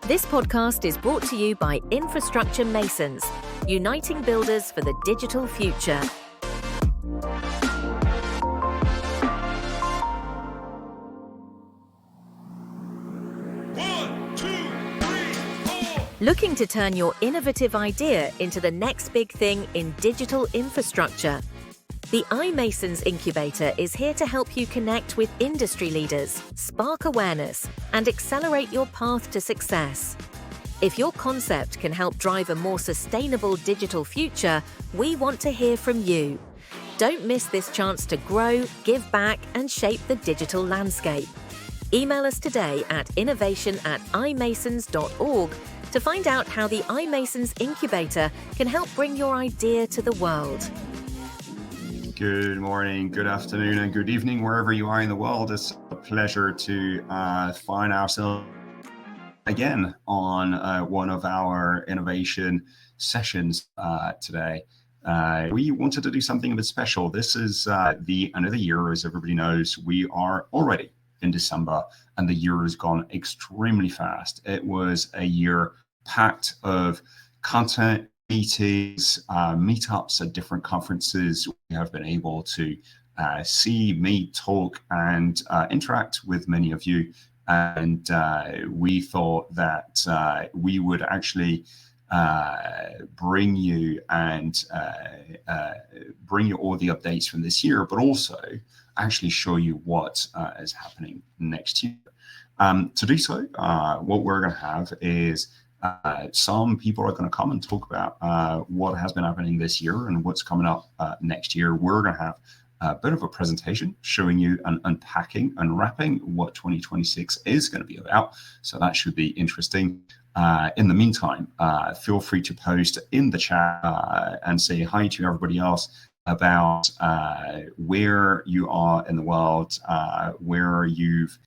This podcast is brought to you by Infrastructure Masons, uniting builders for the digital future. Looking to turn your innovative idea into the next big thing in digital infrastructure? The iMasons incubator is here to help you connect with industry leaders, spark awareness, and accelerate your path to success. If your concept can help drive a more sustainable digital future, we want to hear from you. Don't miss this chance to grow, give back, and shape the digital landscape. Email us today at innovation@imasons.org to find out how the iMasons incubator can help bring your idea to the world. Good morning, good afternoon, and good evening, wherever you are in the world. It's a pleasure to find ourselves again on one of our innovation sessions today. We wanted to do something a bit special. This is the end of the year. As everybody knows, we are already in December, and the year has gone extremely fast. It was a year packed of content, meetings, meetups at different conferences. We have been able to see, meet, talk, and interact with many of you. And we thought that we would actually bring you all the updates from this year, but also actually show you what is happening next year. To do so, what we're going to have is some people are going to come and talk about what has been happening this year and what's coming up next year. We're going to have a bit of a presentation showing you and unpacking, unwrapping what 2026 is going to be about. So that should be interesting. In the meantime, feel free to post in the chat and say hi to everybody else about where you are in the world, where you've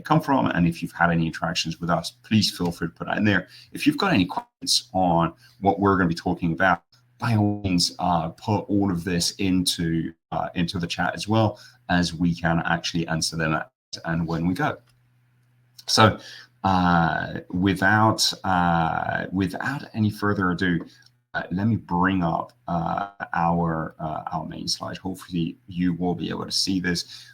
come from, and if you've had any interactions with us, please feel free to put that in there. If you've got any questions on what we're going to be talking about, by all means, put all of this into the chat as well, as we can actually answer them and when we go. So without any further ado, let me bring up our main slide. Hopefully you will be able to see this.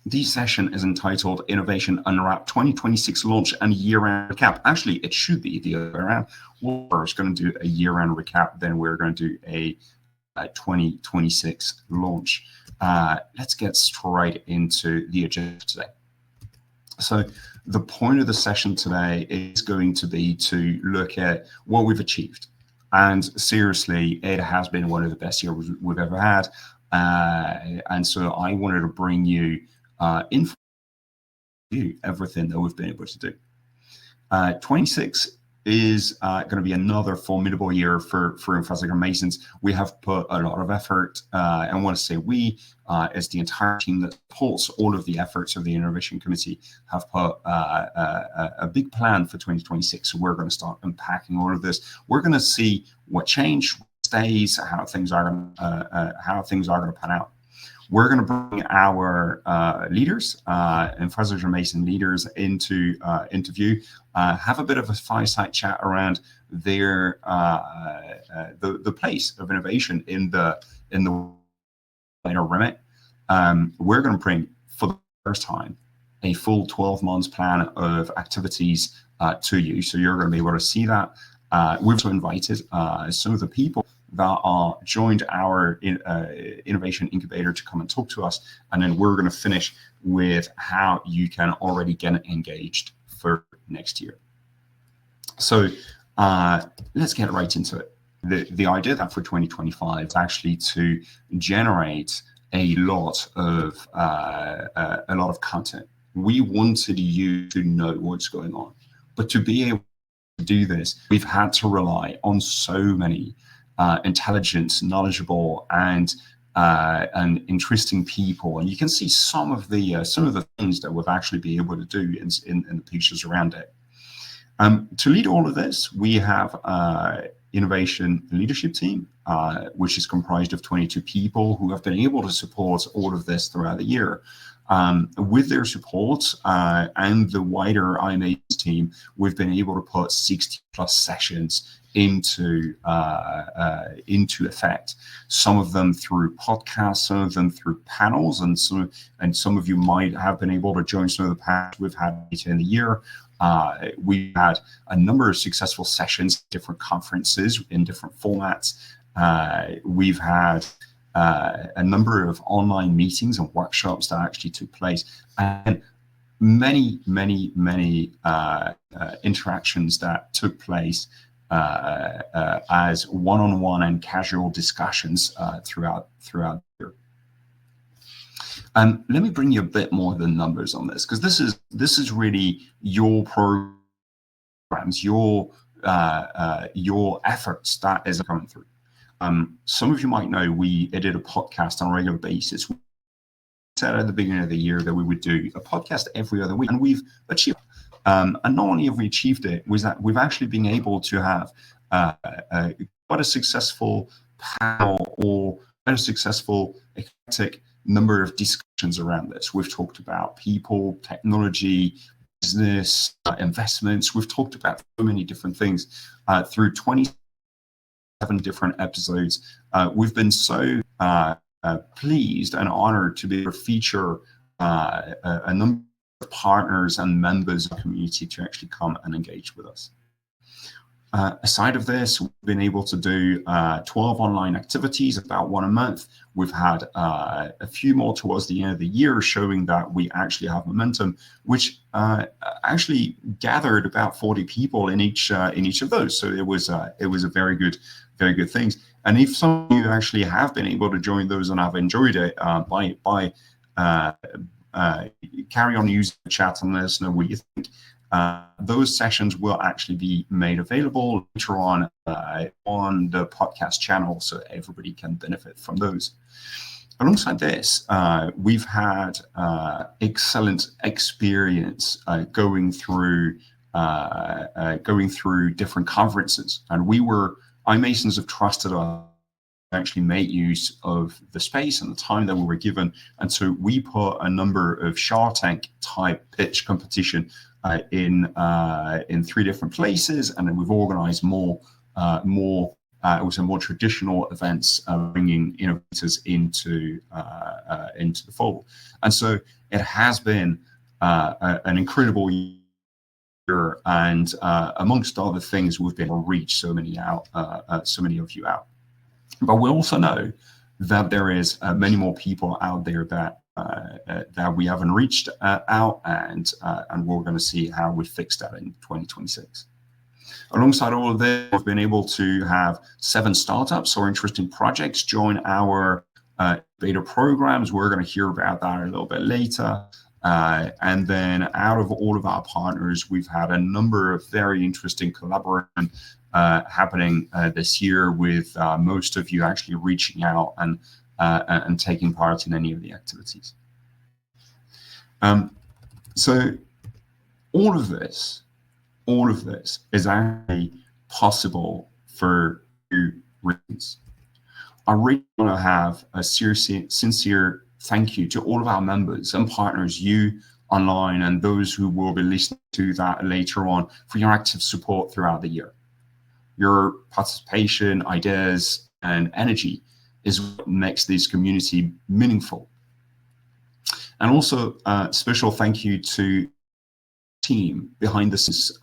This session is entitled Innovation Unwrapped 2026 Launch and Year-End Recap. Actually, it should be the other way around. We're first going to do a year-end recap, then we're going to do a 2026 launch. Let's get straight into the agenda today. So the point of the session today is going to be to look at what we've achieved. And seriously, it has been one of the best years we've ever had. And so I wanted to bring you everything that we've been able to do. 26 is going to be another formidable year for Infrastructure Masons. We have put a lot of effort, and I want to say we, as the entire team that supports all of the efforts of the Innovation Committee, have put a big plan for 2026. So we're going to start unpacking all of this. We're going to see what changed, what stays, how things are going to pan out. We're going to bring our leaders, Infrastructure Mason leaders, into view, have a bit of a fireside chat around their the place of innovation in the remit. We're going to bring, for the first time, a full 12 months plan of activities to you, so you're going to be able to see that. We've also invited some of the people that are joined our innovation incubator to come and talk to us, and then we're going to finish with how you can already get engaged for next year. So let's get right into it. The idea that for 2025 is actually to generate a lot of content. We wanted you to know what's going on, but to be able to do this, we've had to rely on so many intelligent, knowledgeable, and interesting people, and you can see some of the things that we've actually been able to do in the pictures around it. To lead all of this, we have innovation leadership team, which is comprised of 22 people who have been able to support all of this throughout the year. With their support and the wider iMasons team, we've been able to put 60 plus sessions into effect. Some of them through podcasts, some of them through panels, and some of you might have been able to join some of the panels we've had later in the year. We've had a number of successful sessions, different conferences in different formats. We've had a number of online meetings and workshops that actually took place, and many interactions that took place as one-on-one and casual discussions throughout the year. Let me bring you a bit more of the numbers on this, because this is really your programs, your efforts that is coming through. Some of you might know I did a podcast on a regular basis. We said at the beginning of the year that we would do a podcast every other week, and we've achieved. And not only have we achieved it, was that we've actually been able to have quite a successful panel or quite a successful eclectic number of discussions around this. We've talked about people, technology, business, investments. We've talked about so many different things through 27 different episodes. We've been so pleased and honored to be able to feature a number of partners and members of the community to actually come and engage with us. Aside of this, we've been able to do 12 online activities, about one a month. We've had a few more towards the end of the year, showing that we actually have momentum, which actually gathered about 40 people in each of those. So it was a very good thing. And if some of you actually have been able to join those and have enjoyed it, by carry on using the chat and let us know what you think. Those sessions will actually be made available later on the podcast channel, so everybody can benefit from those. Alongside this, we've had excellent experience going through different conferences, and iMasons have trusted us to actually make use of the space and the time that we were given, and so we put a number of Shark Tank type pitch competition in 3 different places, and then we've organized more traditional events, bringing innovators into the fold. And so it has been an incredible year, and amongst other things, we've been able to reach so many of you out. But we also know that there is many more people out there that we haven't reached out, and we're going to see how we fix that in 2026. Alongside all of this, we've been able to have 7 startups or interesting projects join our beta programs. We're going to hear about that a little bit later. And then out of all of our partners, we've had a number of very interesting collaboration happening this year, with most of you actually reaching out and taking part in any of the activities. So all of this is actually possible for 2 reasons. I really want to have a sincere thank you to all of our members and partners, you online and those who will be listening to that later on, for your active support throughout the year. Your participation, ideas, and energy is what makes this community meaningful. And also a special thank you to the team behind the scenes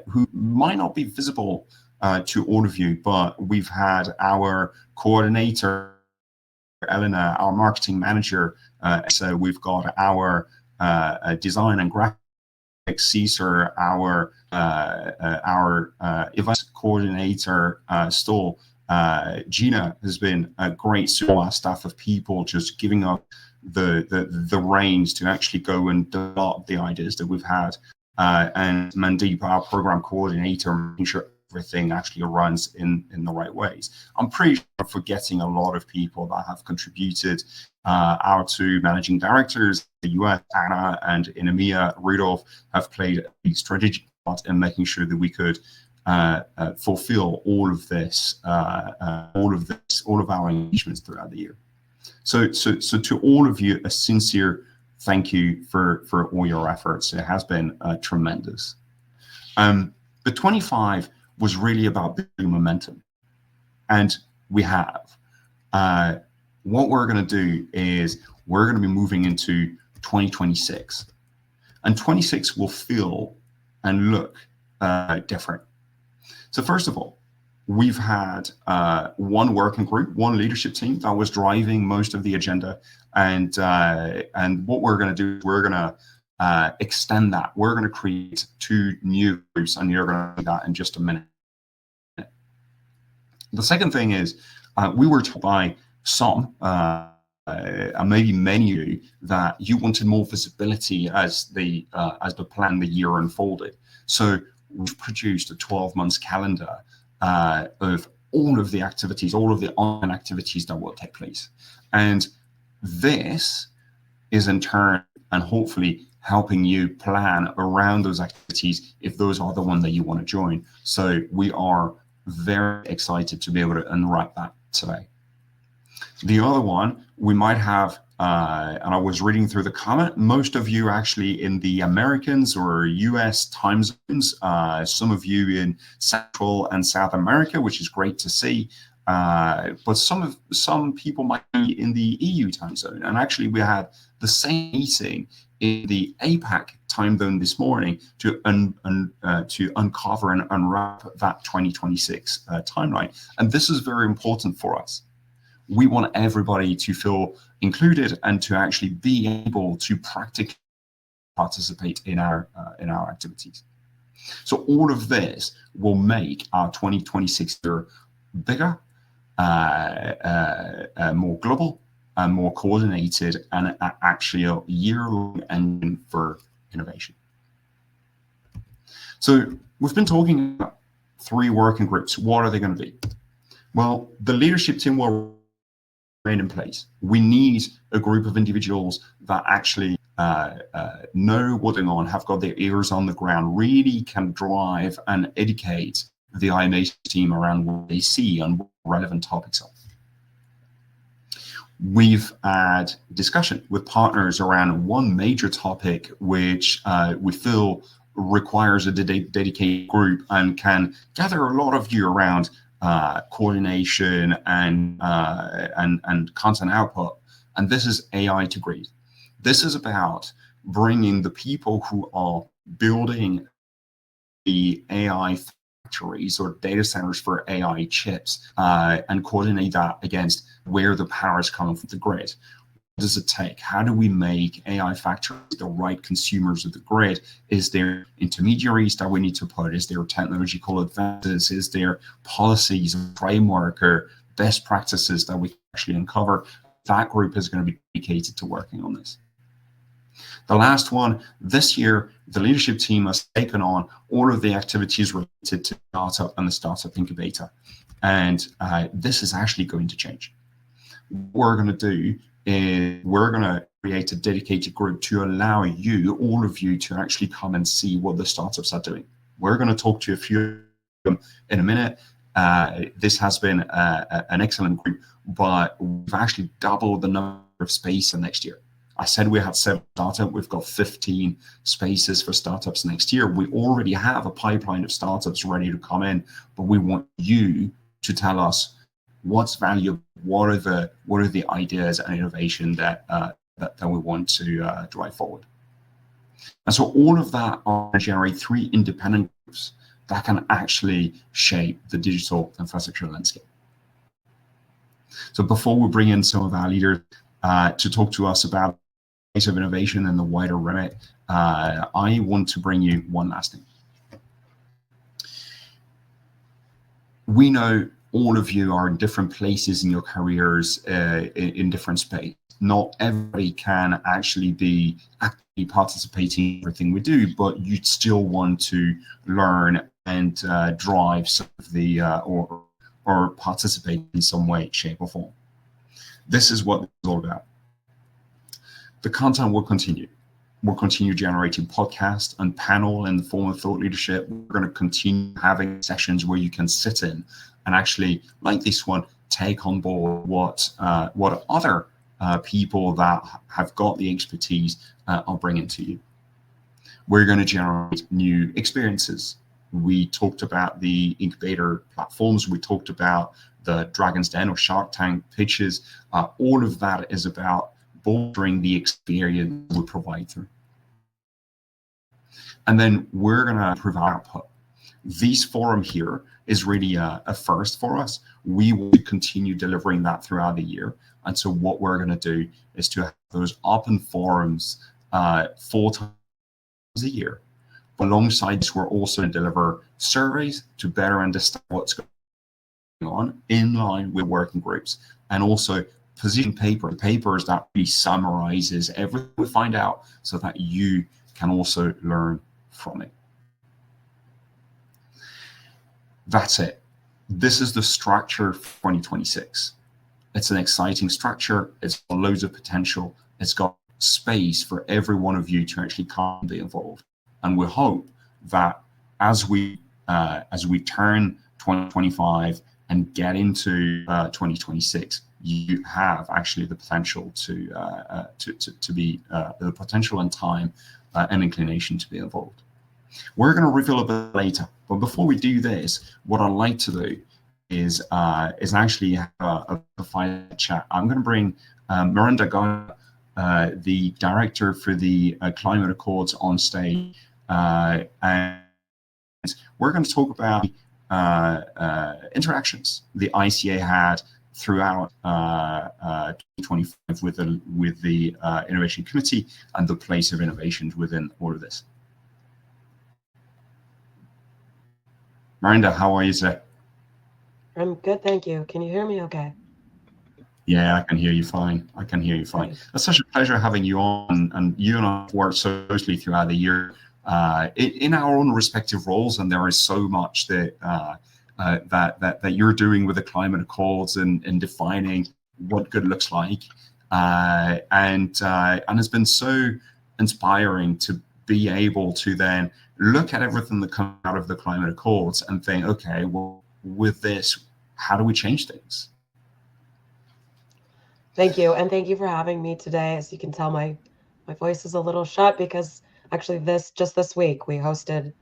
who might not be visible to all of you, but we've had our coordinator, Elena, our marketing manager, so we've got our design and graphics, Caesar, our event coordinator, Stoll. Gina has been a great support staff of people, just giving up the reins to actually go and develop the ideas that we've had, and Mandeep, our program coordinator, making sure everything actually runs in the right ways. I'm pretty sure I'm forgetting a lot of people that have contributed. Our 2 managing directors, the US, Anna, and in EMEA, Rudolph, have played a strategic part in making sure that we could fulfill all of our engagements throughout the year. So to all of you, a sincere thank you for all your efforts. It has been tremendous. But 25 was really about building momentum, and we have. What we're going to do is we're going to be moving into 2026, and 26 will feel and look different. So first of all, we've had one working group, one leadership team that was driving most of the agenda, and what we're going to do is we're going to extend that. We're going to create 2 new groups, and you're going to see that in just a minute. The second thing is we were told by some, and maybe many of you, that you wanted more visibility as the plan, the year unfolded. So we've produced a 12-month calendar of all of the activities, all of the online activities that will take place. And this is in turn, and hopefully, helping you plan around those activities if those are the ones that you want to join. So we are very excited to be able to unwrap that today. The other one, we might have, and I was reading through the comment, most of you actually in the Americans or US time zones, some of you in Central and South America, which is great to see. But some people might be in the EU time zone. And actually we had the same meeting in the APAC time zone this morning to uncover and unwrap that 2026 timeline. And this is very important for us. We want everybody to feel included and to actually be able to practically participate in our activities. So all of this will make our 2026 year bigger, more global, and more coordinated, and actually a year-long engine for innovation. So we've been talking about 3 working groups. What are they going to be? Well, the leadership team will remain in place. We need a group of individuals that actually know what's going on, have got their ears on the ground, really can drive and educate the iMasons team around what they see and what relevant topics are. We've had discussion with partners around one major topic, which we feel requires a dedicated group and can gather a lot of you around coordination and content output. And this is AI to grade. This is about bringing the people who are building the AI factories or data centers for AI chips and coordinate that against where the power is coming from the grid. What does it take? How do we make AI factories the right consumers of the grid? Is there intermediaries that we need to put? Is there technological advances? Is there policies, framework, or best practices that we can actually uncover? That group is going to be dedicated to working on this. The last one, this year, the leadership team has taken on all of the activities related to startup and the startup incubator. And this is actually going to change. What we're going to do is we're going to create a dedicated group to allow you, all of you, to actually come and see what the startups are doing. We're going to talk to a few of them in a minute. This has been an excellent group, but we've actually doubled the number of spaces next year. I said we had 7 startups. We've got 15 spaces for startups next year. We already have a pipeline of startups ready to come in, but we want you to tell us what's valuable, what are the ideas and innovation that we want to drive forward. And so all of that are generate 3 independent groups that can actually shape the digital infrastructure landscape. So before we bring in some of our leaders to talk to us about the pace of innovation and the wider remit, I want to bring you one last thing. We know all of you are in different places in your careers, in different spaces. Not everybody can actually be actively participating in everything we do, but you still want to learn and drive some of the or participate in some way, shape, or form. This is what it's all about. The content will continue. We'll continue generating podcasts and panel in the form of thought leadership. We're going to continue having sessions where you can sit in and actually, like this one, take on board what other people that have got the expertise are bringing to you. We're going to generate new experiences. We talked about the incubator platforms. We talked about the Dragon's Den or Shark Tank pitches. All of that is about bolstering the experience we provide through. And then we're going to provide output. This forum here is really a first for us. We will continue delivering that throughout the year. And so what we're going to do is to have those open forums 4 times a year. Alongside this, we're also going to deliver surveys to better understand what's going on in line with working groups, and also position papers that really summarizes everything we find out so that you can also learn from it. That's it. This is the structure for 2026. It's an exciting structure. It's got loads of potential. It's got space for every one of you to actually come and be involved. And we hope that as we turn 2025 and get into 2026, you have actually the potential to be the potential and time and inclination to be involved. We're going to reveal a bit later, but before we do this, what I'd like to do is actually have a final chat. I'm going to bring Miranda Gaia, the director for the Climate Accords, on stage, and we're going to talk about interactions the ICA had throughout 2025 with the Innovation Committee and the place of innovations within all of this. Miranda, how are you today? I'm good, thank you. Can you hear me okay? Yeah, I can hear you fine. Nice. It's such a pleasure having you on, and you and I have worked so closely throughout the year in our own respective roles, and there is so much that that you're doing with the Climate Accords and defining what good looks like, and it's been so inspiring to be able to then look at everything that comes out of the Climate Accords and think, okay, well, with this, how do we change things? Thank you, and thank you for having me today. As you can tell, my voice is a little shut because actually this week we hosted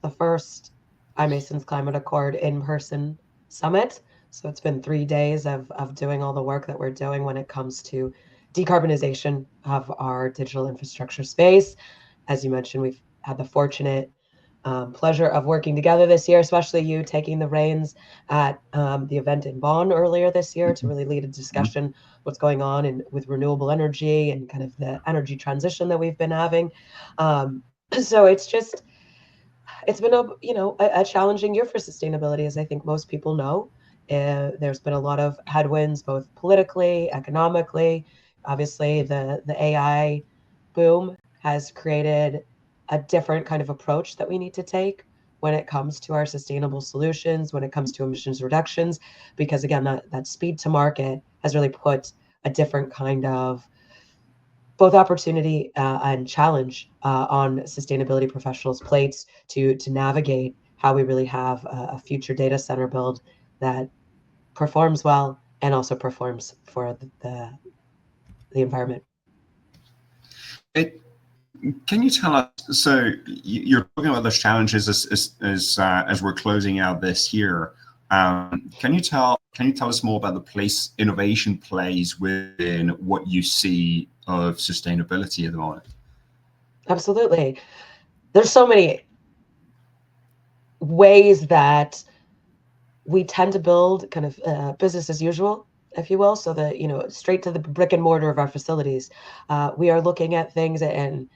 the first iMasons Climate Accord in-person summit. So it's been 3 days of doing all the work that we're doing when it comes to decarbonization of our digital infrastructure space. As you mentioned, we've had the fortunate pleasure of working together this year, especially you taking the reins at the event in Bonn earlier this year to really lead a discussion what's going on with renewable energy and kind of the energy transition that we've been having. So it's been a challenging year for sustainability, as I think most people know. There's been a lot of headwinds, both politically, economically. Obviously, the AI boom has created a different kind of approach that we need to take when it comes to our sustainable solutions, when it comes to emissions reductions, because again, that speed to market has really put a different kind of both opportunity and challenge on sustainability professionals' plates to navigate how we really have a future data center build that performs well and also performs for the environment. Can you tell us? So you're talking about those challenges as we're closing out this year. Can you tell us more about the place innovation plays within what you see of sustainability at the moment? Absolutely. There's so many ways that we tend to build kind of business as usual, if you will, so that, straight to the brick and mortar of our facilities. We are looking at things and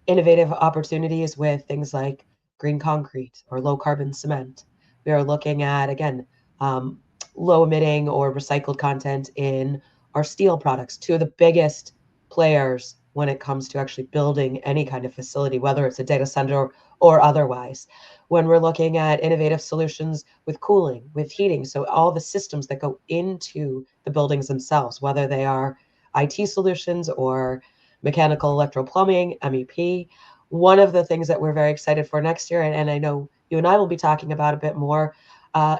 innovative opportunities with things like green concrete or low carbon cement. We are looking at, again, low emitting or recycled content in our steel products, two of the biggest players when it comes to actually building any kind of facility, whether it's a data center or otherwise. When we're looking at innovative solutions with cooling, with heating, so all the systems that go into the buildings themselves, whether they are IT solutions or mechanical, electro plumbing, MEP. One of the things that we're very excited for next year, and I know you and I will be talking about a bit more,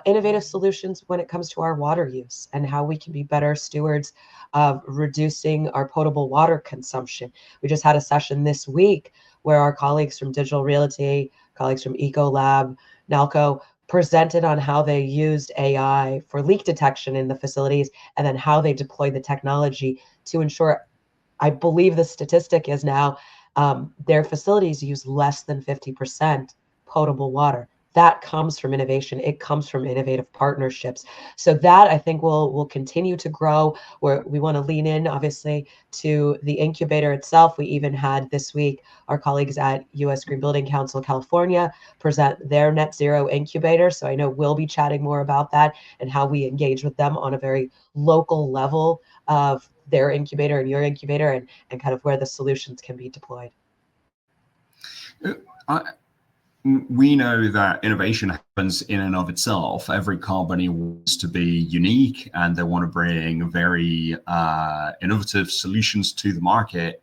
innovative solutions when it comes to our water use and how we can be better stewards of reducing our potable water consumption. We just had a session this week where our colleagues from Digital Realty, colleagues from Ecolab, Nalco, presented on how they used AI for leak detection in the facilities and then how they deployed the technology to ensure, I believe the statistic is now, their facilities use less than 50% potable water. That comes from innovation. It comes from innovative partnerships. So that I think will continue to grow. Where we want to lean in, obviously, to the incubator itself. We even had this week our colleagues at U.S. Green Building Council California present their net zero incubator. So I know we'll be chatting more about that and how we engage with them on a very local level of their incubator and your incubator, and kind of where the solutions can be deployed. We know that innovation happens in and of itself. Every company wants to be unique and they want to bring very innovative solutions to the market.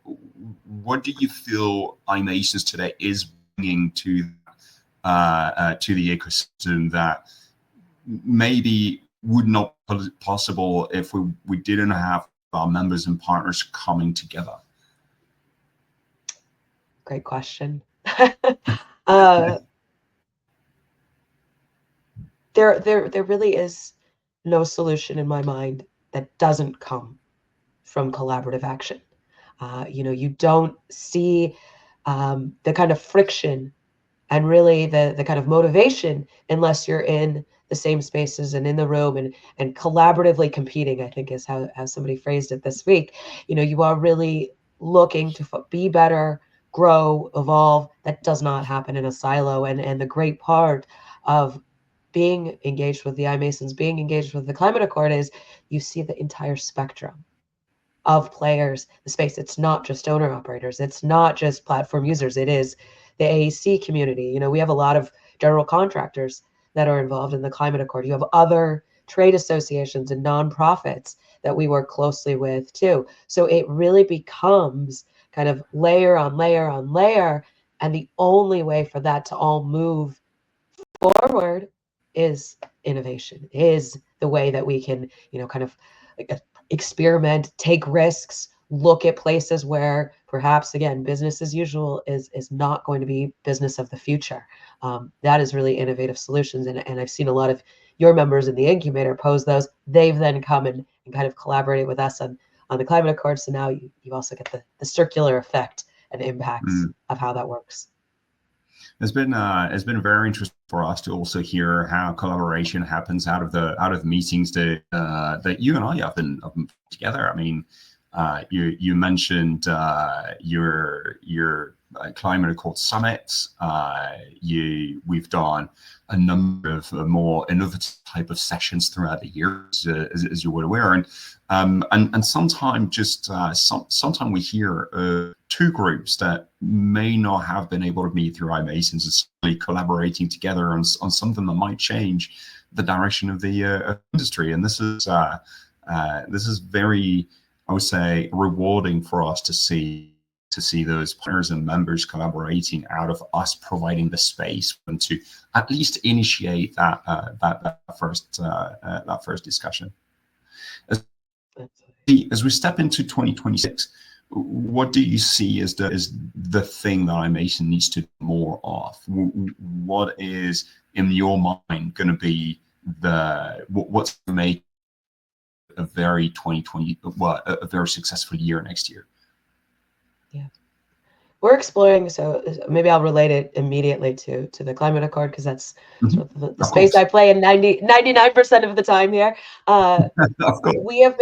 What do you feel iMasons today is bringing to the ecosystem that maybe would not be possible if we didn't have our members and partners coming together? Great question. There really is no solution in my mind that doesn't come from collaborative action. You don't see the kind of friction and really the kind of motivation unless you're in the same spaces and in the room and collaboratively competing, I think is how somebody phrased it this week. You are really looking to be better, grow, evolve. That does not happen in a silo. And the great part of being engaged with the iMasons, being engaged with the Climate Accord is you see the entire spectrum of players, the space. It's not just owner operators. It's not just platform users. It is the AEC community. We have a lot of general contractors that are involved in the Climate Accord. You have other trade associations and nonprofits that we work closely with too. So it really becomes kind of layer on layer on layer. And the only way for that to all move forward is innovation, is the way that we can, kind of experiment, take risks, look at places where perhaps, again, business as usual is not going to be business of the future. That is really innovative solutions. And I've seen a lot of your members in the incubator pose those. They've then come and kind of collaborated with us on the Climate Accord. So now you also get the circular effect and impacts of how that works. It's been very interesting for us to also hear how collaboration happens out of the meetings that you and I have been together. I mean, you mentioned your Climate Accord summits. We've done a number of more innovative type of sessions throughout the years, as you were aware, and sometimes sometimes we hear two groups that may not have been able to meet through iMasons and collaborating together on something that might change the direction of the industry. And this is very, I would say, rewarding for us to see those partners and members collaborating out of us providing the space and to at least initiate that first discussion. As we step into 2026, what do you see as the thing that iMason needs to do more of? What is in your mind going to be what's going to make a very successful year next year? Yeah, we're exploring. So maybe I'll relate it immediately to the Climate Accord, because that's sort of the space I play in 99% of the time here. We have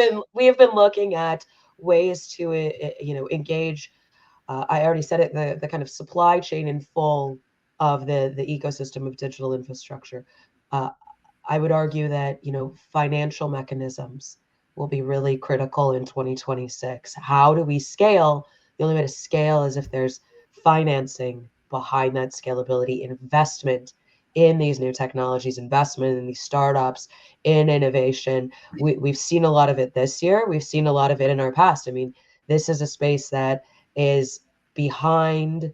been looking at ways to engage. I already said it, the kind of supply chain in full of the ecosystem of digital infrastructure. I would argue that financial mechanisms will be really critical in 2026. How do we scale? The only way to scale is if there's financing behind that scalability, investment in these new technologies, investment in these startups, in innovation. We've seen a lot of it this year. We've seen a lot of it in our past. I mean, this is a space that is behind,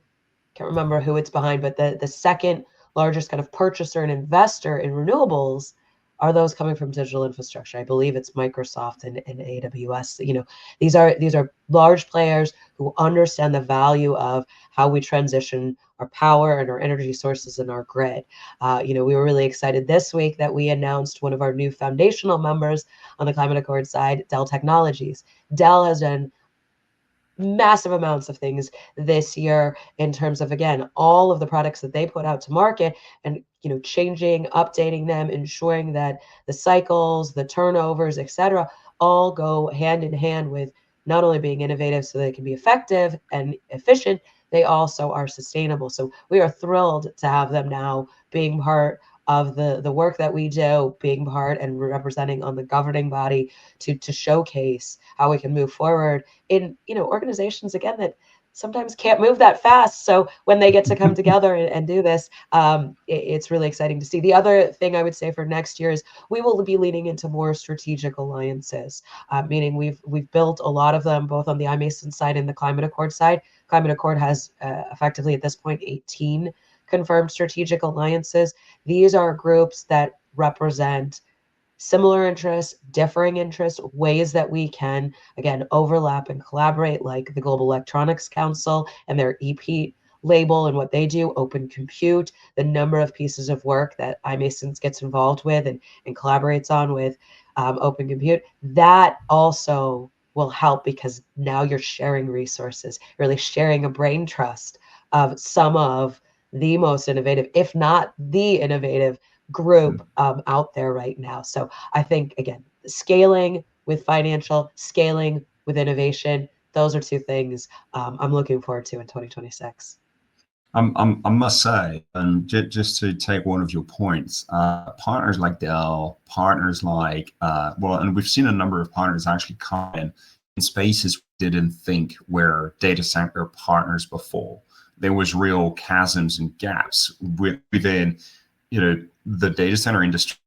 can't remember who it's behind, but the second largest kind of purchaser and investor in renewables are those coming from digital infrastructure. I believe it's Microsoft and AWS. You know, these are large players who understand the value of how we transition our power and our energy sources in our grid. You know, we were really excited this week that we announced one of our new foundational members on the Climate Accord side, Dell Technologies. Dell has done massive amounts of things this year in terms of, again, all of the products that they put out to market and, you know, changing, updating them, ensuring that the cycles, the turnovers, etc., all go hand in hand with not only being innovative so they can be effective and efficient, they also are sustainable. So we are thrilled to have them now being part of the work that we do, being part and representing on the governing body to showcase how we can move forward in, you know, organizations, again, that sometimes can't move that fast. So when they get to come together and do this, it's really exciting to see. The other thing I would say for next year is we will be leaning into more strategic alliances, meaning we've built a lot of them both on the iMason side and the Climate Accord side. Climate Accord has effectively at this point 18 confirmed strategic alliances. These are groups that represent similar interests, differing interests, ways that we can, again, overlap and collaborate, like the Global Electronics Council and their EP label and what they do, open compute, the number of pieces of work that iMasons gets involved with and collaborates on with open compute. That also will help because now you're sharing resources, really sharing a brain trust of some of the most innovative, if not the innovative group out there right now. So I think, again, scaling with financial, scaling with innovation, those are two things I'm looking forward to in 2026. I must say, and just to take one of your points, partners like Dell, partners like, well, and we've seen a number of partners actually come in spaces we didn't think were data center partners before. There was real chasms and gaps within, you know, the data center industry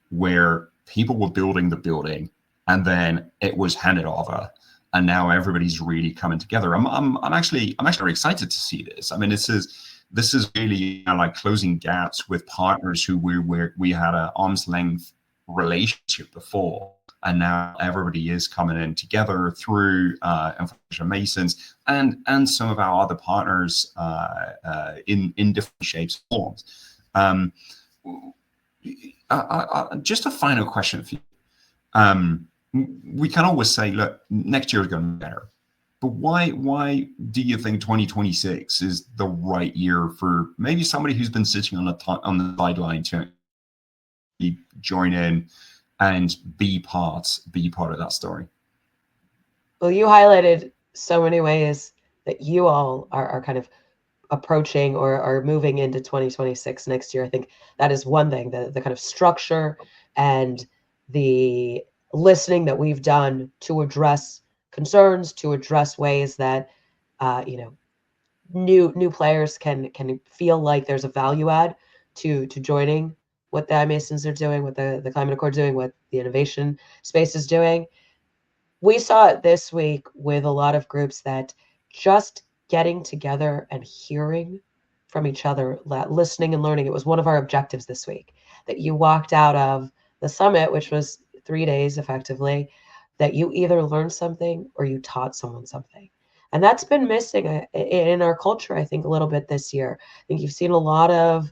where people were building the building and then it was handed over. And now everybody's really coming together. I'm actually very excited to see this. I mean, this is really, you know, like closing gaps with partners who we had an arm's length relationship before, and now everybody is coming in together through Masons and some of our other partners in different shapes and forms. Just a final question for you. We can always say, look, next year is going to be better. But why do you think 2026 is the right year for maybe somebody who's been sitting on the sideline to join in and be part of that story? Well, you highlighted so many ways that you all are kind of approaching or are moving into 2026 next year. I think that is one thing, the kind of structure and the listening that we've done to address concerns, to address ways that you know, new players can feel like there's a value add to joining what the iMasons are doing, what the Climate Accord doing, what the innovation space is doing. We saw it this week with a lot of groups that just getting together and hearing from each other, listening and learning. It was one of our objectives this week, that you walked out of the summit, which was 3 days effectively, that you either learned something or you taught someone something. And that's been missing in our culture, I think, a little bit this year. I think you've seen a lot of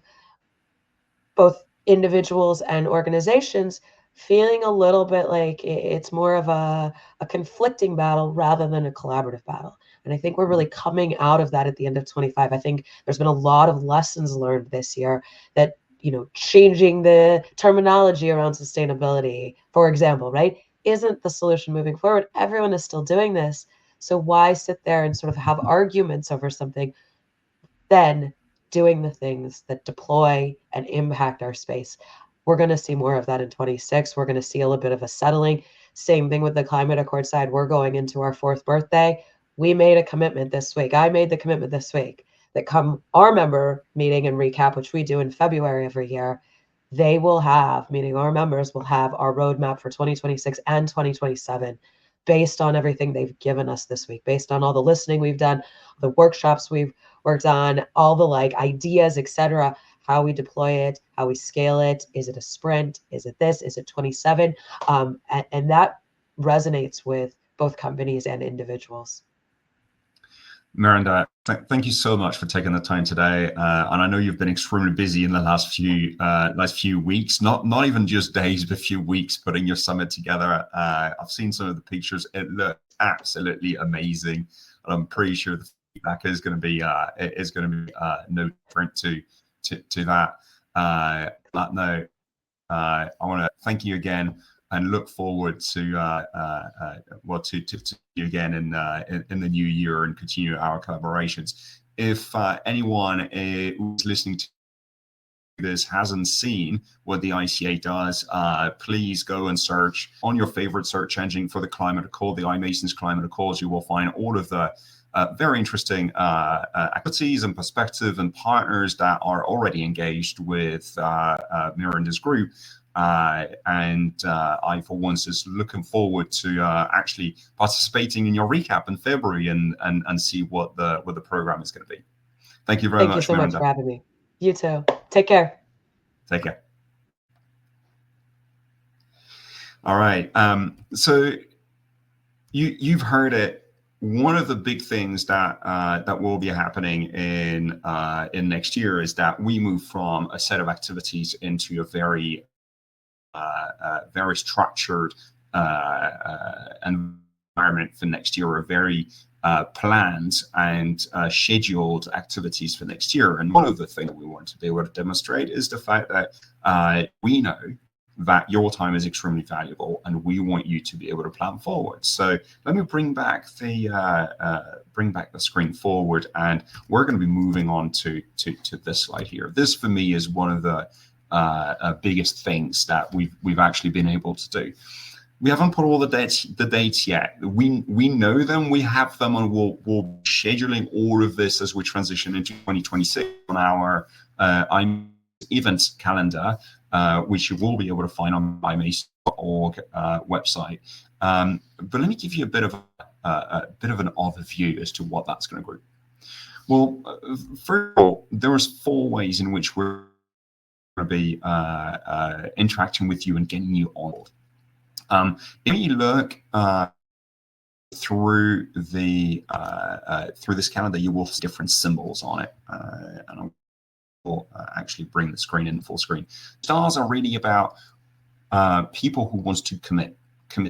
both individuals and organizations feeling a little bit like it's more of a conflicting battle rather than a collaborative battle. And I think we're really coming out of that at the end of 25. I think there's been a lot of lessons learned this year that, you know, changing the terminology around sustainability, for example, right, isn't the solution moving forward. Everyone is still doing this. So why sit there and sort of have arguments over something, then doing the things that deploy and impact our space? We're going to see more of that in 26. We're going to see a little bit of a settling. Same thing with the Climate Accord side. We're going into our 4th birthday. We made a commitment this week. I made the commitment this week that come our member meeting and recap, which we do in February every year, they will have, meaning our members will have our roadmap for 2026 and 2027 based on everything they've given us this week, based on all the listening we've done, the workshops we've worked on, all the like ideas, etc., how we deploy it, how we scale it. Is it a sprint? Is it this? Is it 27? And that resonates with both companies and individuals. Miranda, thank you so much for taking the time today. And I know you've been extremely busy in the last few weeks, not even just days, but a few weeks putting your summit together. I've seen some of the pictures. It looks absolutely amazing. And I'm pretty sure the feedback is going to be no different to that. On that note, I want to thank you again and look forward to you again in the new year and continue our collaborations. If anyone who's listening to this hasn't seen what the ICA does, please go and search on your favorite search engine for the Climate Accord, the iMasons Climate Accords. You will find all of the very interesting activities and perspective and partners that are already engaged with Miranda's group. And I, for once, is looking forward to actually participating in your recap in February and see what the program is going to be. Thank you very much, Thank you so Miranda. much for having me. You too. Take care. Take care. All right. So you've heard it. One of the big things that will be happening in next year is that we move from a set of activities into a very structured environment for next year, or very planned and scheduled activities for next year. And one of the things we want to be able to demonstrate is the fact that we know that your time is extremely valuable, and we want you to be able to plan forward. So let me bring back the screen forward, and we're going to be moving on to this slide here. This, for me, is one of the biggest things that we've actually been able to do. We haven't put all the dates yet. We know them, we have them, and we'll be scheduling all of this as we transition into 2026 on our events calendar, which you will be able to find on iMasons.org website. But let me give you a bit of an overview as to what that's going to group. Well, first of all, there is 4 ways in which we're going to be interacting with you and getting you on board. If you look through this calendar, you will see different symbols on it, and I will actually bring the screen in full screen. Stars are really about people who wants to commit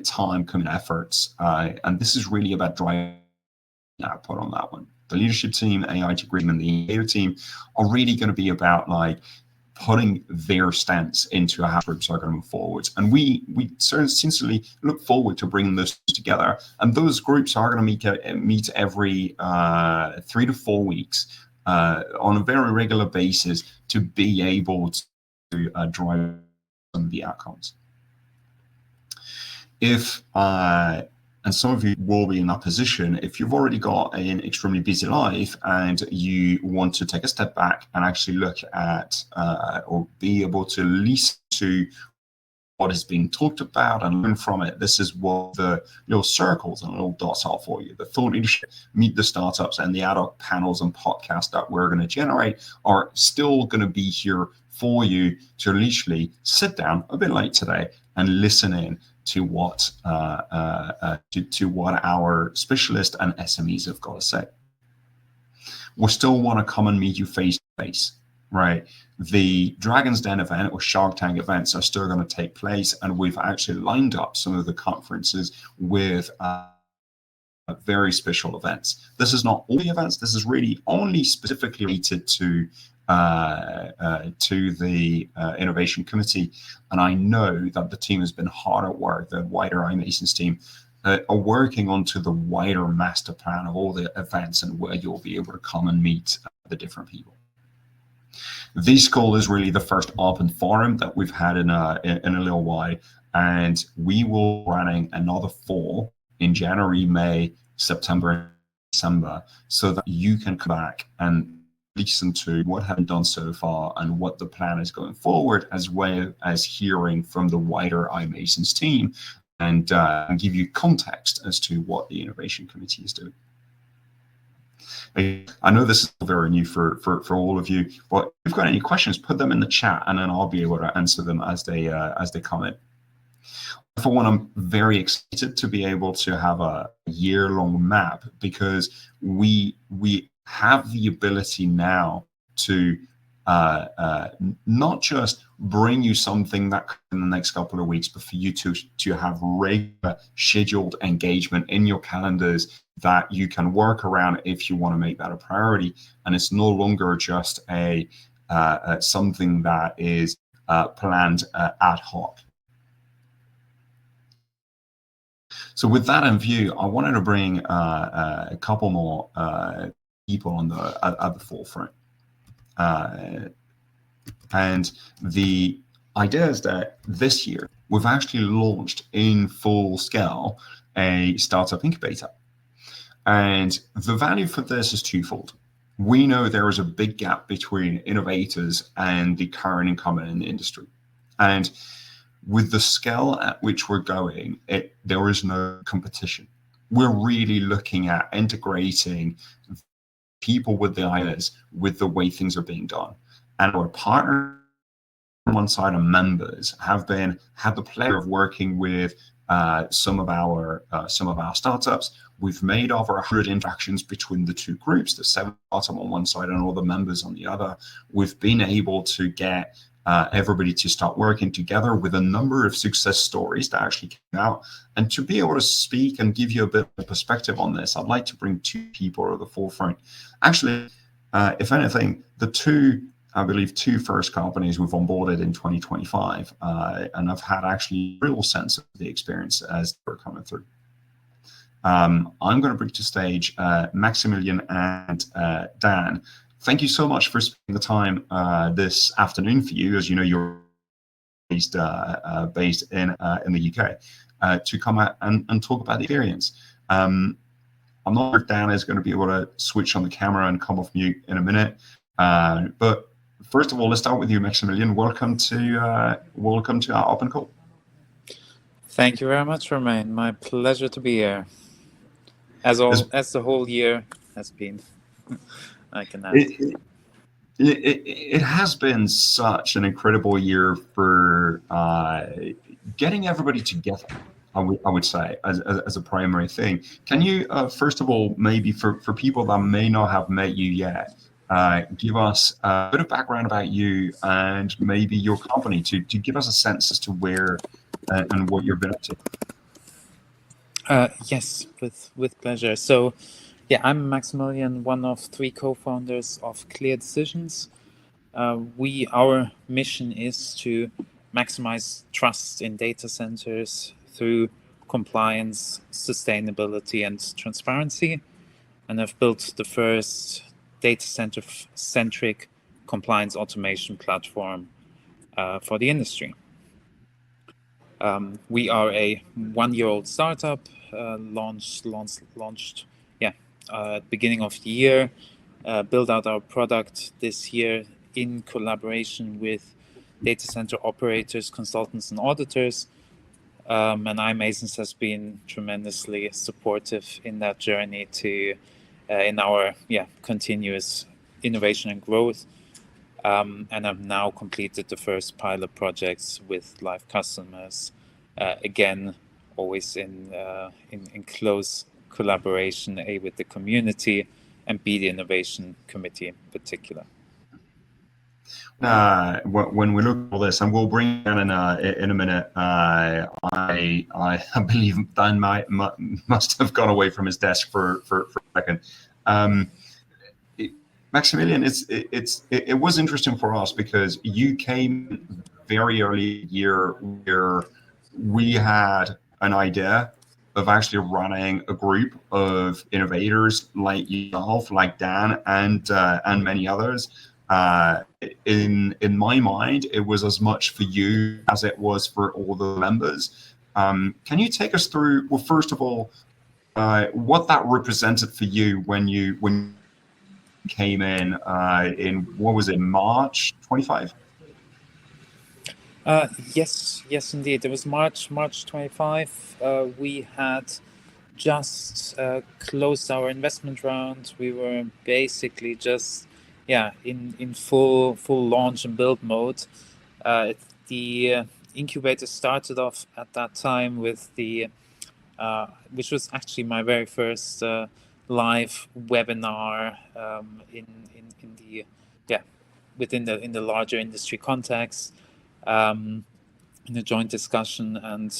time, commit efforts, and this is really about driving output on that one. The leadership team, AI team, and the incubator team are really going to be about like putting their stance into how groups are going to move forward. And we sincerely look forward to bringing those together. And those groups are going to meet every 3 to 4 weeks on a very regular basis to be able to drive some of the outcomes. And some of you will be in that position, if you've already got an extremely busy life and you want to take a step back and actually look at or be able to listen to what is being talked about and learn from it. This is what the little circles and little dots are for you. The thought leadership, meet the startups, and the ad hoc panels and podcasts that we're going to generate are still going to be here for you to literally sit down a bit late today and listen in to what our specialists and SMEs have got to say. We still want to come and meet you face to face, right? The Dragon's Den event or Shark Tank events are still going to take place, and we've actually lined up some of the conferences with very special events. This is not all the events. This is really only specifically related to the innovation committee, and I know that the team has been hard at work. The wider iMasons team are working onto the wider master plan of all the events and where you'll be able to come and meet the different people. This call is really the first open forum that we've had in a little while, and we will be running another 4 in January, May, September, and December, so that you can come back and listen to what have been done so far and what the plan is going forward, as well as hearing from the wider iMasons team and give you context as to what the Innovation Committee is doing. I know this is very new for all of you, but if you've got any questions, put them in the chat, and then I'll be able to answer them as they come in. For one, I'm very excited to be able to have a year-long map, because we have the ability now to not just bring you something that in the next couple of weeks, but for you to have regular scheduled engagement in your calendars that you can work around if you want to make that a priority. And it's no longer just a something that is planned ad hoc. So with that in view, I wanted to bring a couple more people on at the forefront. And the idea is that this year, we've actually launched in full scale a startup incubator. And the value for this is twofold. We know there is a big gap between innovators and the current incumbent in the industry. And with the scale at which we're going, there is no competition. We're really looking at integrating people with the ideas with the way things are being done. And our partners on one side and members have had the pleasure of working with some of our startups. We've made over 100 interactions between the two groups, the 7 startups on one side and all the members on the other. We've been able to get everybody to start working together with a number of success stories that actually came out. And to be able to speak and give you a bit of perspective on this, I'd like to bring 2 people to the forefront. Actually, if anything, I believe 2 first companies we've onboarded in 2025, and I've had actually real sense of the experience as they're coming through. I'm going to bring to stage Maximilian and Dan. Thank you so much for spending the time this afternoon for you. As you know, you're based in the UK, to come out and talk about the experience. I'm not sure if Dan is going to be able to switch on the camera and come off mute in a minute, but first of all, let's start with you, Maximilian. Welcome to our open call. Thank you very much, Romain. My pleasure to be here. As the whole year has been, I can add. It has been such an incredible year for getting everybody together, I would say, as a primary thing. Can you, first of all, maybe for people that may not have met you yet, give us a bit of background about you and maybe your company to give us a sense as to where and what you've been up to? Yes, with pleasure. So, yeah, I'm Maximilian, one of 3 co-founders of Clear Decisions. Our mission is to maximize trust in data centers through compliance, sustainability, and transparency. And I've built the first data center-centric compliance automation platform for the industry. We are a 1-year-old startup, launched at the beginning of the year, build out our product this year in collaboration with data center operators, consultants, and auditors. And iMasons has been tremendously supportive in that journey in our continuous innovation and growth. And I've now completed the first pilot projects with live customers. Again, always in close collaboration, A, with the community, and B, the innovation committee in particular. When we look at all this, and we'll bring Dan in a minute, I believe Dan must have gone away from his desk for a second. Maximilian, it was interesting for us because you came very early year where we had an idea of actually running a group of innovators like yourself, like Dan, and many others. In my mind, it was as much for you as it was for all the members. Can you take us through, well, first of all, what that represented for you when you came in what was it, March 25? Yes, indeed. It was March 25. We had just closed our investment round. We were basically just in full launch and build mode. The incubator started off at that time with the which was actually my very first live webinar in the within the larger industry context, in a joint discussion and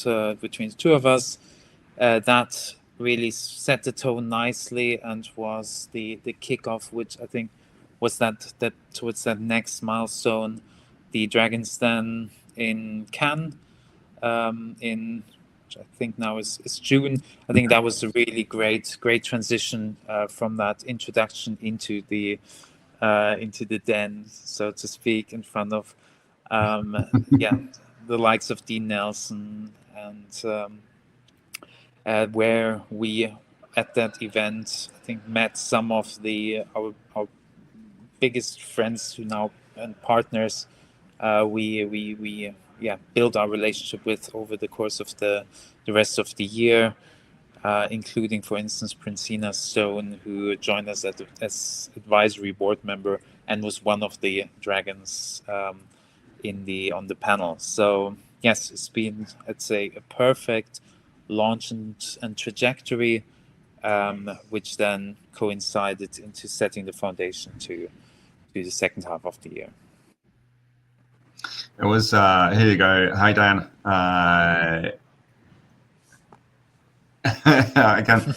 between the two of us. That really set the tone nicely and was the kickoff, which I think was that towards that next milestone, the Dragon's Den in Cannes, in which I think now is June. I think that was a really great transition from that introduction into the den, so to speak, in front of the likes of Dean Nelson, and where we at that event I think met some of our biggest friends who now and partners we build our relationship with over the course of the rest of the year, including, for instance, Princina Stone, who joined us as advisory board member and was one of the dragons on the panel. So yes, it's been, I'd say, a perfect launch and trajectory, which then coincided into setting the foundation to the second half of the year. It was here you go. Hi, Dan. I can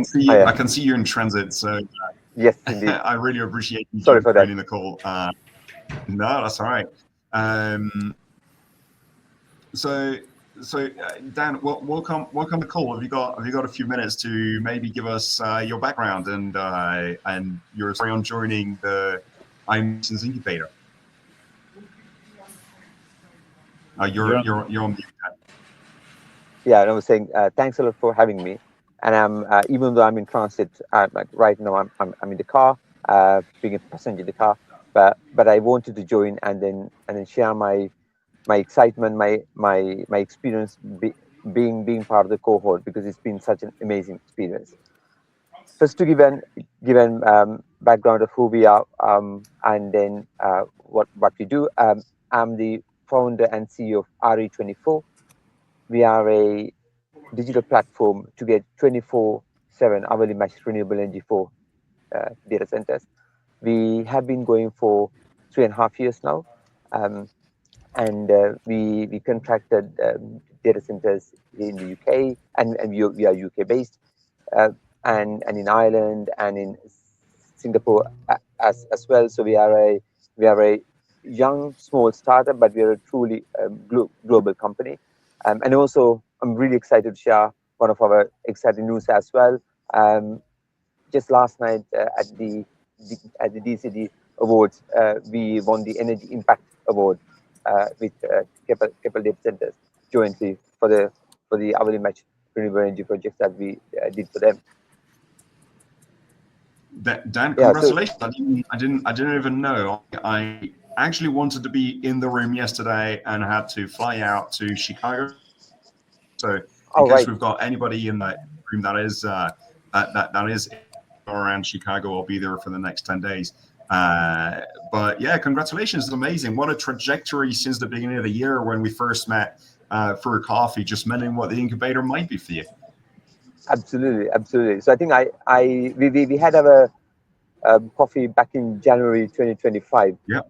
see you. I can see you in transit. So yes, indeed. I really appreciate you Sorry for joining the call. No, that's all right. So Dan, welcome to the call. Have you got a few minutes to maybe give us your background and your story on joining the iMasons incubator? You're on mute. Yeah, I was saying thanks a lot for having me. And I'm even though I'm in transit, like right now I'm in the car, being a passenger in the car. But I wanted to join and then share my excitement, my experience being part of the cohort, because it's been such an amazing experience. First, to give an background of who we are, and then what we do. I'm the founder and CEO of RE24. We are a digital platform to get 24/7 hourly matched renewable energy for data centers. We have been going for 3.5 years now, and we contracted data centers in the UK, and we are UK based, and in Ireland and in Singapore as well. So we are a young small startup, but we are a truly global company. And also, I'm really excited to share one of our exciting news as well. Just last night at the DCD Awards, we won the Energy Impact Award with Keppel Data Centers jointly for the hourly match renewable energy projects that we did for them. Dan, congratulations! Yeah, I didn't even know. I actually wanted to be in the room yesterday and had to fly out to Chicago. So in case we've got anybody in that room that is around Chicago, I'll be there for the next 10 days. But yeah, congratulations. It's amazing. What a trajectory since the beginning of the year when we first met for a coffee, just mentioning what the incubator might be for you. Absolutely. So I think we had our coffee back in January 2025. Yeah.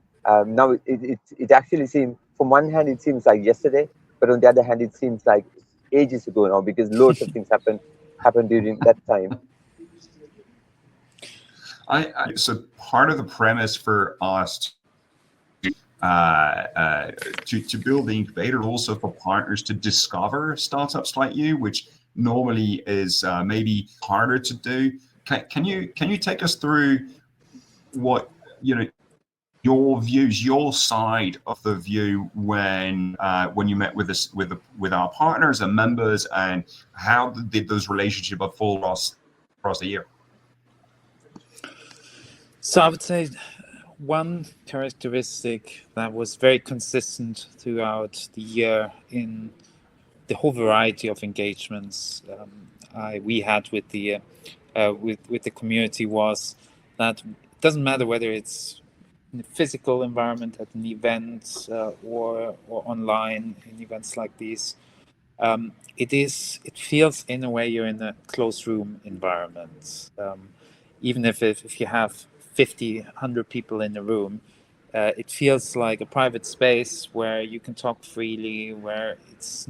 Now it actually seems, from one hand it seems like yesterday, but on the other hand it seems like ages ago now, because loads of things happened during that time. So part of the premise for us to build the incubator, also for partners to discover startups like you, which normally is maybe harder to do. Can you take us through what your views, your side of the view when you met with us with our partners and members, and how did those relationships unfold across the year? So I would say one characteristic that was very consistent throughout the year in the whole variety of engagements we had with the community was that it doesn't matter whether it's in a physical environment at an event or online in events like these. It feels in a way you're in a closed room environment. Even if you have 50, 100 people in a room, it feels like a private space where you can talk freely, where it's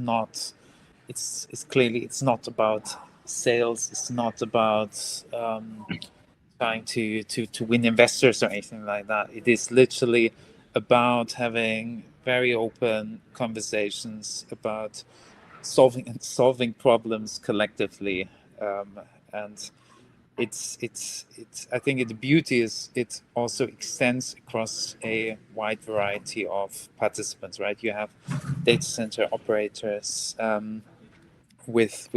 clearly it's not about sales, it's not about trying to win investors or anything like that. It is literally about having very open conversations about solving problems collectively, and it's I think the beauty is it also extends across a wide variety of participants, right? You have data center operators with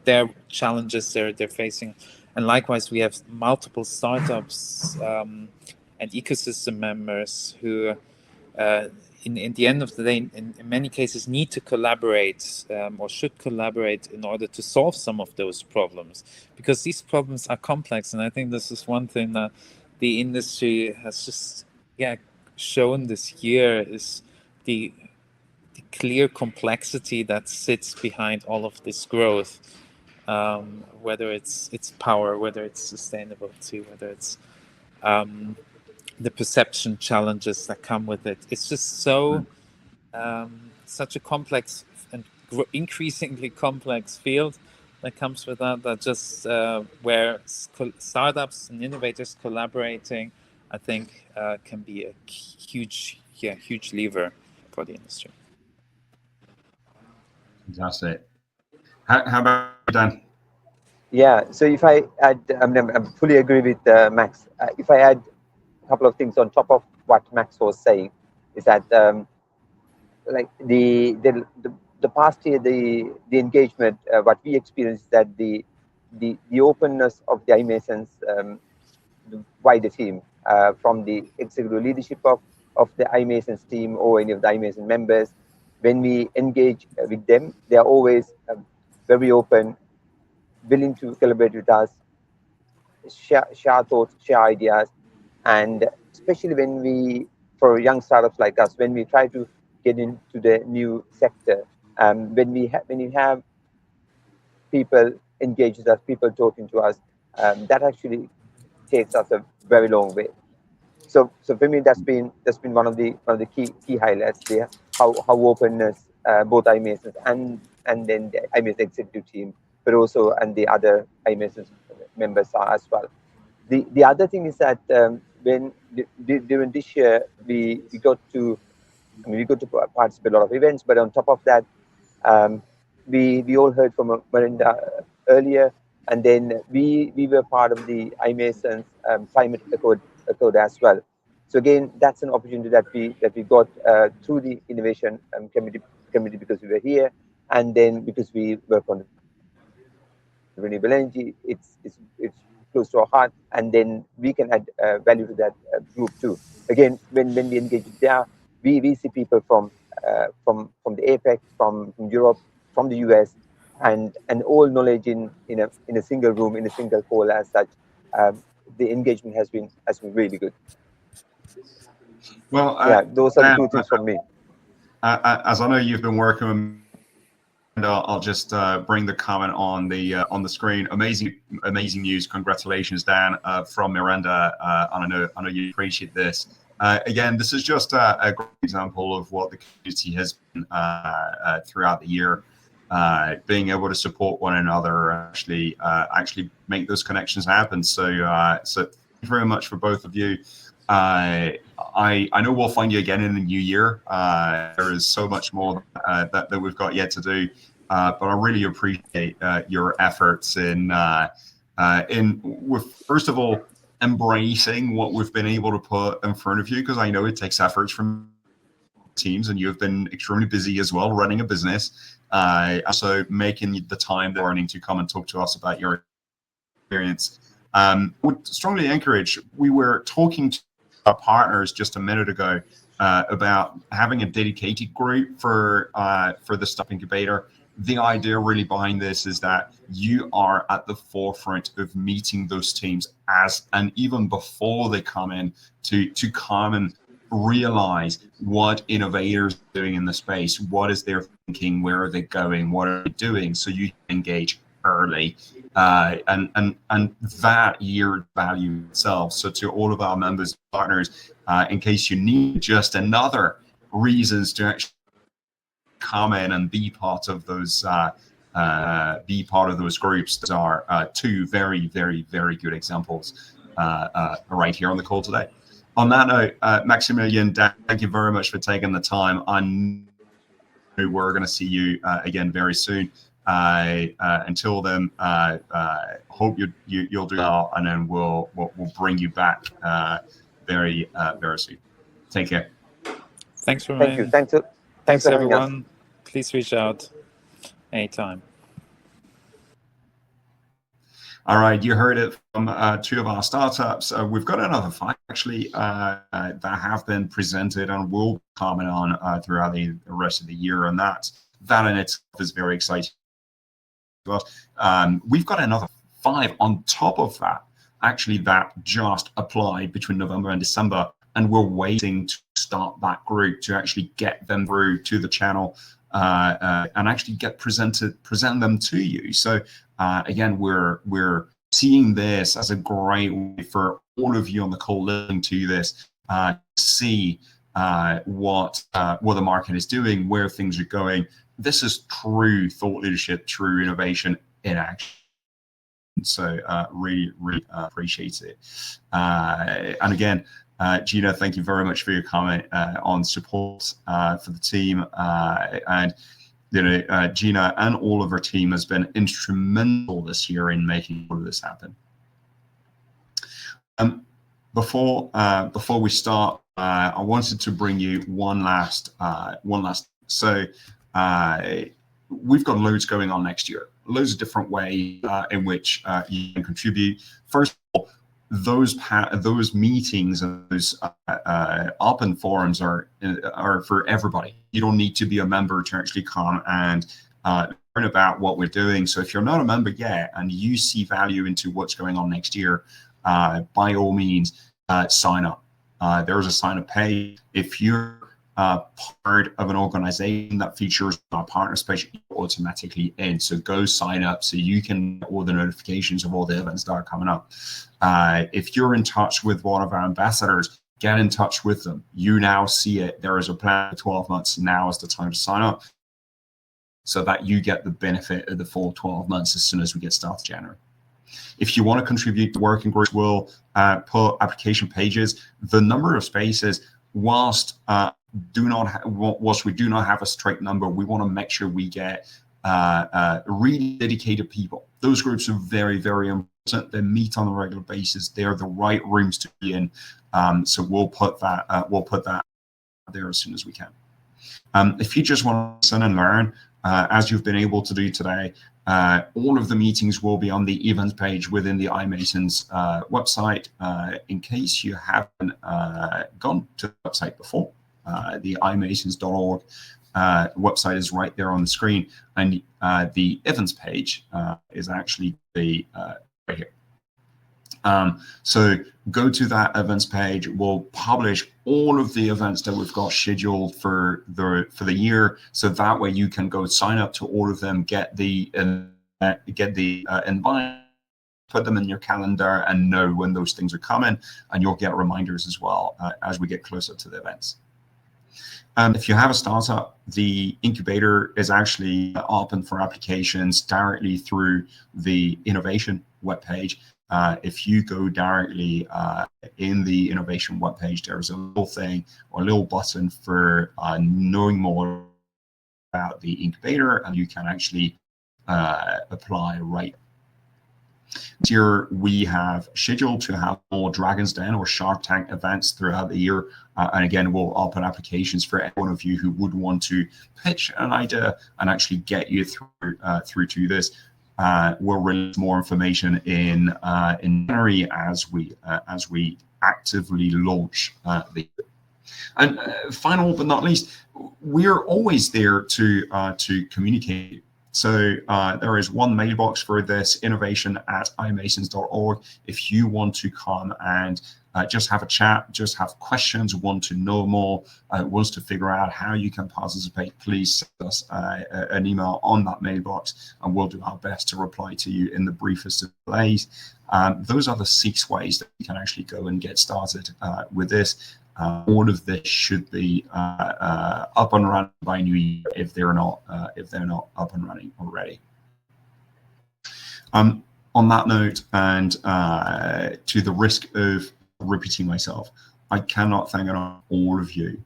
their challenges they're facing, and likewise we have multiple startups and ecosystem members who in the end of the day, in many cases, need to collaborate or should collaborate in order to solve some of those problems, because these problems are complex. And I think this is one thing that the industry has just shown this year is the clear complexity that sits behind all of this growth, whether it's power, whether it's sustainability, whether it's the perception challenges that come with it. It's just so such a complex and increasingly complex field that comes with that just where startups and innovators collaborating, I think can be a huge lever for the industry. Fantastic. How about you, Dan? Yeah, so if I add, I fully agree with Max. If I add a couple of things on top of what Max was saying, is that like the past year, the engagement, what we experienced, that the openness of the iMasons, the wider team, from the executive leadership of the iMasons team or any of the iMason members, when we engage with them, they are always very open, willing to collaborate with us, share thoughts, share ideas, and especially when we, for young startups like us, when we try to get into the new sector, when you have people engage with us, people talking to us, that actually takes us a very long way. So for me, that's been one of the key highlights there. How openness, both iMasons and then the iMason executive team, but also and the other iMasons members are as well. The other thing is that when during this year we got to participate in a lot of events, but on top of that, we all heard from Marinda earlier, and then we were part of the iMasons climate accord as well. So again, that's an opportunity that we got through the innovation committee, because we were here, and then because we work on renewable energy, it's close to our heart, and then we can add value to that group too. Again, when we engage there, we see people from the APEC, from Europe, from the US, and all knowledge in a single room, in a single call as such. The engagement has been really good. Well, yeah, those are the two things from me. As I know you've been working with, and I'll just bring the comment on the screen. Amazing news! Congratulations, Dan, from Miranda. And I know you appreciate this. Again, this is just a great example of what the community has been throughout the year, being able to support one another and actually make those connections happen. So thank you very much for both of you. I know we'll find you again in the new year. There is so much more that we've got yet to do, but I really appreciate your efforts in with, first of all, embracing what we've been able to put in front of you, because I know it takes efforts from teams, and you have been extremely busy as well running a business. Also making the time this morning to come and talk to us about your experience. Would strongly encourage. We were talking our partners just a minute ago about having a dedicated group for the Startup Incubator. The idea really behind this is that you are at the forefront of meeting those teams and even before they come in to come and realize what innovators are doing in the space, what is their thinking, where are they going, what are they doing, so you can engage early. And that year value itself. So to all of our members and partners, in case you need just another reasons to actually come in and be part of those groups, there are two very, very, very good examples right here on the call today. On that note, Maximilian, thank you very much for taking the time. I know we're going to see you again very soon. Until then, hope you'll do well, and then we'll bring you back very soon. Take care. Thanks, Romain. Thank you. Thanks for having us. everyone. Please reach out anytime. All right, you heard it from two of our startups. We've got another 5 actually that have been presented and will comment on throughout the rest of the year, and that in itself is very exciting. We've got another 5 on top of that, actually, that just applied between November and December, and we're waiting to start that group to actually get them through to the channel and actually present them to you. So again, we're seeing this as a great way for all of you on the call listening to this to see what the market is doing, where things are going. This is true thought leadership, true innovation in action. So really appreciate it. And again, Gina, thank you very much for your comment on support for the team. And Gina and all of our team has been instrumental this year in making all of this happen. Before we start, I wanted to bring you one last. So we've got loads going on next year, loads of different ways in which you can contribute. First of all, those meetings and those open forums are for everybody. You don't need to be a member to actually come and learn about what we're doing. So if you're not a member yet and you see value into what's going on next year, by all means, sign up. There's a sign up page. If you're part of an organization that features our partner page, you're automatically in. So go sign up so you can get all the notifications of all the events that are coming up. If you're in touch with one of our ambassadors, get in touch with them. You now see it. There is a plan for 12 months. Now is the time to sign up so that you get the benefit of the full 12 months as soon as we get started January. If you want to contribute to working groups, we'll put application pages. The number of spaces, whilst we do not have a straight number, we want to make sure we get really dedicated people. Those groups are very, very important. They meet on a regular basis. They're the right rooms to be in. So we'll put that there as soon as we can. If you just want to listen and learn, as you've been able to do today, all of the meetings will be on the events page within the iMasons website. In case you haven't gone to the website before, the imasons.org website is right there on the screen, and the events page is actually right here. So go to that events page. We'll publish all of the events that we've got scheduled for the year, so that way you can go sign up to all of them, get the invite, put them in your calendar, and know when those things are coming, and you'll get reminders as well as we get closer to the events. If you have a startup, the incubator is actually open for applications directly through the innovation webpage. If you go directly in the innovation webpage, there's a little thing or a little button for knowing more about the incubator, and you can actually apply right. This year, we have scheduled to have more Dragon's Den or Shark Tank events throughout the year. And again, we'll open applications for any one of you who would want to pitch an idea and actually get you through to this. We'll release more information in January as we actively launch the. And final but not least, we're always there to communicate. So there is one mailbox for this, innovation@imasons.org. If you want to come and just have a chat, just have questions, want to know more, wants to figure out how you can participate, please send us an email on that mailbox, and we'll do our best to reply to you in the briefest of ways. Those are the 6 ways that you can actually go and get started with this. All of this should be up and running by New Year if they're not up and running already. On that note, and to the risk of repeating myself, I cannot thank enough all of you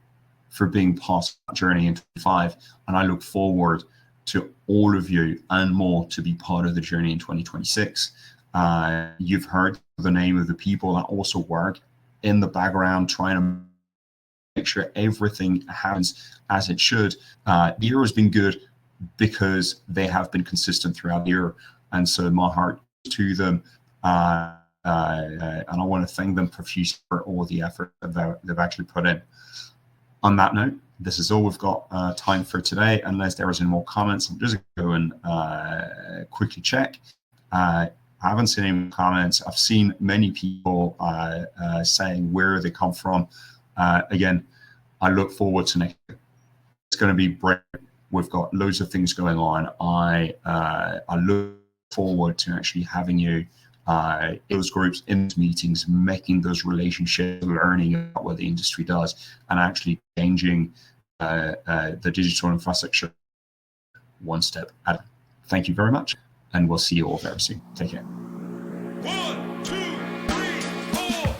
for being part of that journey in 2025, and I look forward to all of you and more to be part of the journey in 2026. You've heard the name of the people that also work in the background trying to make sure everything happens as it should. The year has been good because they have been consistent throughout the year, and so my heart to them, and I want to thank them profusely for all the effort that they've actually put in. On that note, this is all we've got time for today, unless there is any more comments. I'm just going to go and quickly check. I haven't seen any comments. I've seen many people saying where they come from. Again, I look forward to next year. It's going to be great. We've got loads of things going on. I look forward to actually having you in those groups, in those meetings, making those relationships, learning about what the industry does, and actually changing the digital infrastructure one step at a time. Thank you very much, and we'll see you all very soon. Take care. 1, 2, 3, 4.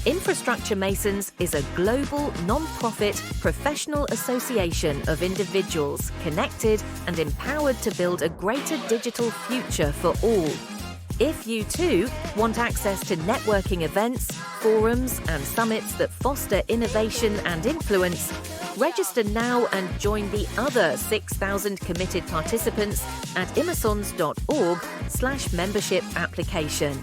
Infrastructure Masons is a global, non-profit, professional association of individuals connected and empowered to build a greater digital future for all. If you too want access to networking events, forums, and summits that foster innovation and influence, register now and join the other 6,000 committed participants at imasons.org/membership application.